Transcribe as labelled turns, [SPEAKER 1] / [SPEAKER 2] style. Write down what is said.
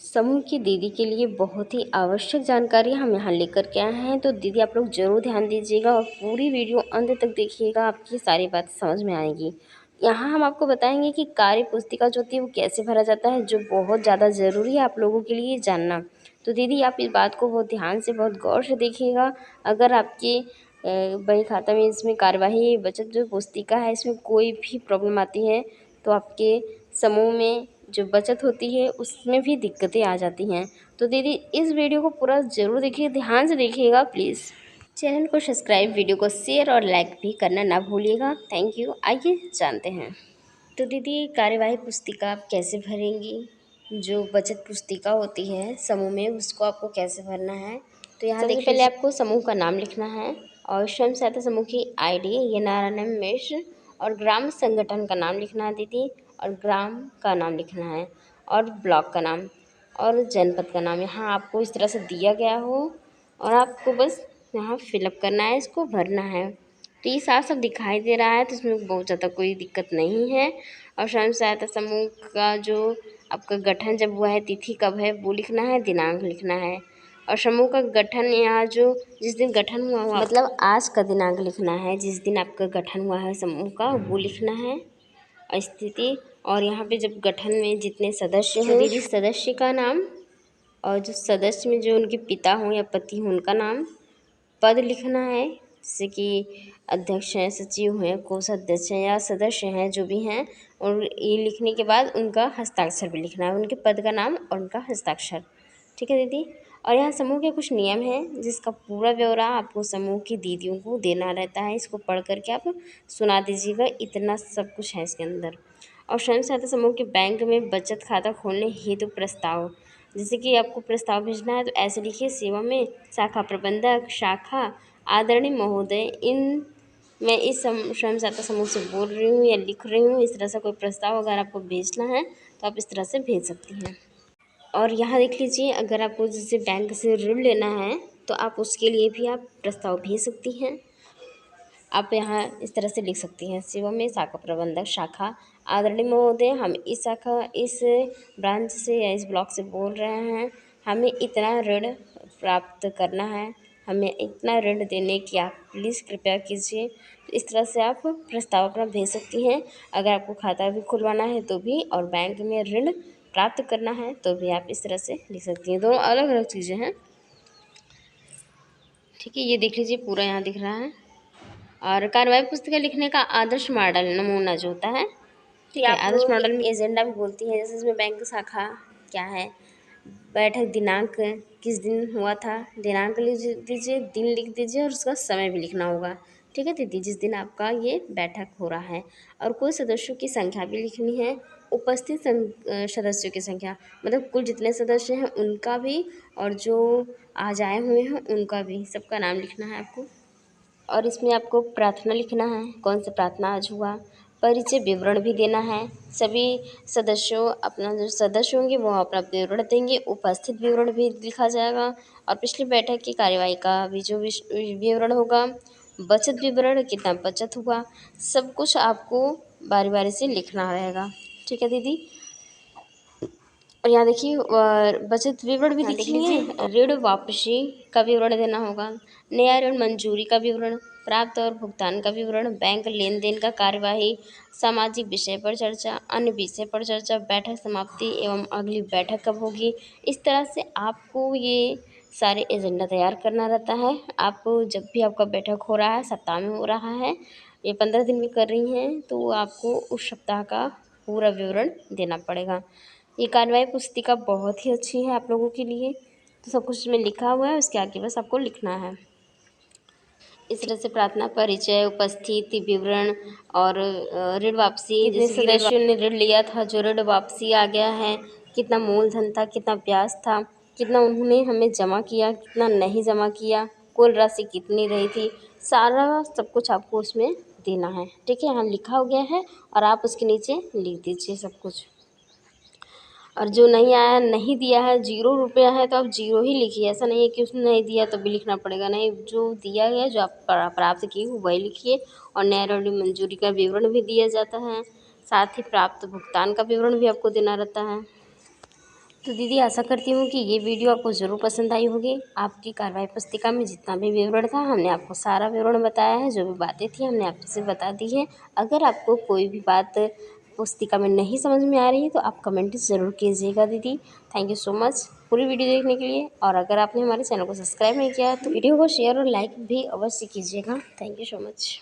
[SPEAKER 1] समूह की दीदी के लिए बहुत ही आवश्यक जानकारी हम यहाँ लेकर के आए हैं। तो दीदी आप लोग ज़रूर ध्यान दीजिएगा और पूरी वीडियो अंत तक देखिएगा, आपकी सारी बातें समझ में आएगी। यहाँ हम आपको बताएंगे कि कार्य पुस्तिका जो होती है वो कैसे भरा जाता है, जो बहुत ज़्यादा ज़रूरी है आप लोगों के लिए जानना। तो दीदी आप इस बात को बहुत ध्यान से, बहुत गौर से देखिएगा। अगर आपके बही खाता में इसमें कार्यवाही बचत जो पुस्तिका है इसमें कोई भी प्रॉब्लम आती है तो आपके समूह में जो बचत होती है उसमें भी दिक्कतें आ जाती हैं। तो दीदी इस वीडियो को पूरा ज़रूर देखिए, ध्यान से देखिएगा प्लीज़। चैनल को सब्सक्राइब, वीडियो को शेयर और लाइक भी करना ना भूलिएगा। Thank you. आइए जानते हैं। तो दीदी कार्यवाही पुस्तिका आप कैसे भरेंगी, जो बचत पुस्तिका होती है समूह में उसको आपको कैसे भरना है। तो यहाँ सबसे पहले आपको समूह का नाम लिखना है और स्वयं सहायता समूह की आईडी, ये नारायण मिश्र, और ग्राम संगठन का नाम लिखना है दीदी, और ग्राम का नाम लिखना है, और ब्लॉक का नाम और जनपद का नाम यहाँ आपको इस तरह से दिया गया हो और आपको बस यहाँ फिलअप करना है, इसको भरना है। तो ये साफ साफ दिखाई दे रहा है तो इसमें बहुत ज़्यादा कोई दिक्कत नहीं है। और स्वयं सहायता समूह का जो आपका गठन जब हुआ है, तिथि कब है वो लिखना है, दिनांक लिखना है। और समूह का गठन यहाँ जो जिस दिन गठन हुआ मतलब आज का दिनांक लिखना है, जिस दिन आपका गठन हुआ है समूह का वो लिखना है, स्थिति। और यहाँ पे जब गठन में जितने सदस्य हैं दीदी, सदस्य का नाम, और जो सदस्य में जो उनके पिता हों या पति हों उनका नाम, पद लिखना है जैसे कि अध्यक्ष हैं, सचिव हैं, कोषाध्यक्ष हैं या सदस्य हैं जो भी हैं, और ये लिखने के बाद उनका हस्ताक्षर भी लिखना है, उनके पद का नाम और उनका हस्ताक्षर। ठीक है दीदी। और यहाँ समूह के कुछ नियम हैं जिसका पूरा ब्यौरा आपको समूह की दीदियों को देना रहता है। इसको पढ़ करके आप सुना दीजिएगा, इतना सब कुछ है इसके अंदर। और स्वयं सहायता समूह के बैंक में बचत खाता खोलने हेतु प्रस्ताव, जैसे कि आपको प्रस्ताव भेजना है तो ऐसे लिखिए, सेवा में शाखा प्रबंधक, शाखा आदरणीय महोदय, इन मैं इस स्वयं सहायता समूह से बोल रही हूँ या लिख रही हूँ, इस तरह से कोई प्रस्ताव अगर आपको भेजना है तो आप इस तरह से भेज सकती हैं। और यहाँ देख लीजिए, अगर आपको जैसे बैंक से ऋण लेना है तो आप उसके लिए भी आप प्रस्ताव भेज सकती हैं। आप यहाँ इस तरह से लिख सकती हैं, सेवा में शाखा प्रबंधक, शाखा आदरणीय महोदय, हम इस शाखा इस ब्रांच से या इस ब्लॉक से बोल रहे हैं, हमें इतना ऋण प्राप्त करना है, हमें इतना ऋण देने की आप प्लीज़ कृपया कीजिए। तो इस तरह से आप प्रस्ताव अपना भेज सकती हैं। अगर आपको खाता भी खुलवाना है तो भी, और बैंक में ऋण प्राप्त करना है तो भी आप इस तरह से लिख सकती हैं। दोनों अलग अलग चीज़ें हैं। ठीक है, ये देख लीजिए पूरा यहाँ दिख रहा है। और कार्यवाही पुस्तिका लिखने का आदर्श मॉडल नमूना जो होता है, ठीक है, आदर्श मॉडल में एजेंडा भी बोलती है, जैसे इसमें बैंक शाखा क्या है, बैठक दिनांक किस दिन हुआ था, दिनांक लिख दीजिए, दिन लिख दीजिए और उसका समय भी लिखना होगा। ठीक है दीदी, जिस दिन आपका ये बैठक हो रहा है। और कुल सदस्यों की संख्या भी लिखनी है, उपस्थित सदस्यों की संख्या, मतलब कुल जितने सदस्य हैं उनका भी, और जो आज आए हुए हैं उनका भी, सबका नाम लिखना है आपको। और इसमें आपको प्रार्थना लिखना है, कौन सा प्रार्थना आज हुआ, परिचय विवरण भी देना है। सभी सदस्यों, अपना जो सदस्य होंगे वो अपना विवरण देंगे, उपस्थित विवरण भी लिखा जाएगा, और पिछली बैठक की कार्यवाही का भी जो विवरण होगा, बचत विवरण, कितना बचत हुआ, सब कुछ आपको बारी बारी से लिखना रहेगा। ठीक है दीदी। और यहाँ देखिए बचत विवरण भी दिख लीजिए, ऋण वापसी का विवरण देना होगा, नया ऋण मंजूरी का विवरण, प्राप्त और भुगतान का विवरण, बैंक लेन देन का कार्यवाही, सामाजिक विषय पर चर्चा, अन्य विषय पर चर्चा, बैठक समाप्ति एवं अगली बैठक कब होगी। इस तरह से आपको ये सारे एजेंडा तैयार करना रहता है। आप जब भी आपका बैठक हो रहा है, सप्ताह में हो रहा है, ये 15 दिन में कर रही हैं, तो आपको उस सप्ताह का पूरा विवरण देना पड़ेगा। ये कार्यवाही पुस्तिका बहुत ही अच्छी है आप लोगों के लिए। तो सब कुछ इसमें लिखा हुआ है, उसके आगे बस आपको लिखना है। इस तरह से प्रार्थना, परिचय, उपस्थिति विवरण, और ऋण वापसी, जितने सदस्यों ने ऋण लिया था, जो ऋण वापसी आ गया है, कितना मूलधन था, कितना ब्याज था, कितना उन्होंने हमें जमा किया, कितना नहीं जमा किया, कुल राशि कितनी रही थी, सारा सब कुछ आपको उसमें देना है। ठीक है, यहाँ लिखा हो गया है और आप उसके नीचे लिख दीजिए सब कुछ। और जो नहीं आया, नहीं दिया है, 0 रुपया है तो आप 0 ही लिखिए, ऐसा नहीं है कि उसने नहीं दिया तो भी लिखना पड़ेगा, नहीं, जो दिया गया, जो आप प्राप्त किए हो वही लिखिए। और नया ऋण मंजूरी का विवरण भी दिया जाता है, साथ ही प्राप्त भुगतान का विवरण भी आपको देना रहता है। तो दीदी आशा करती हूँ कि ये वीडियो आपको ज़रूर पसंद आई होगी। आपकी कार्रवाई पुस्तिका में जितना भी विवरण था हमने आपको सारा विवरण बताया है, जो भी बातें थी हमने आपसे बता दी है। अगर आपको कोई भी बात पुस्तिका में नहीं समझ में आ रही है तो आप कमेंट ज़रूर कीजिएगा दीदी। थैंक यू सो मच पूरी वीडियो देखने के लिए। और अगर आपने हमारे चैनल को सब्सक्राइब नहीं किया तो वीडियो को शेयर और लाइक भी अवश्य कीजिएगा। Thank you so much.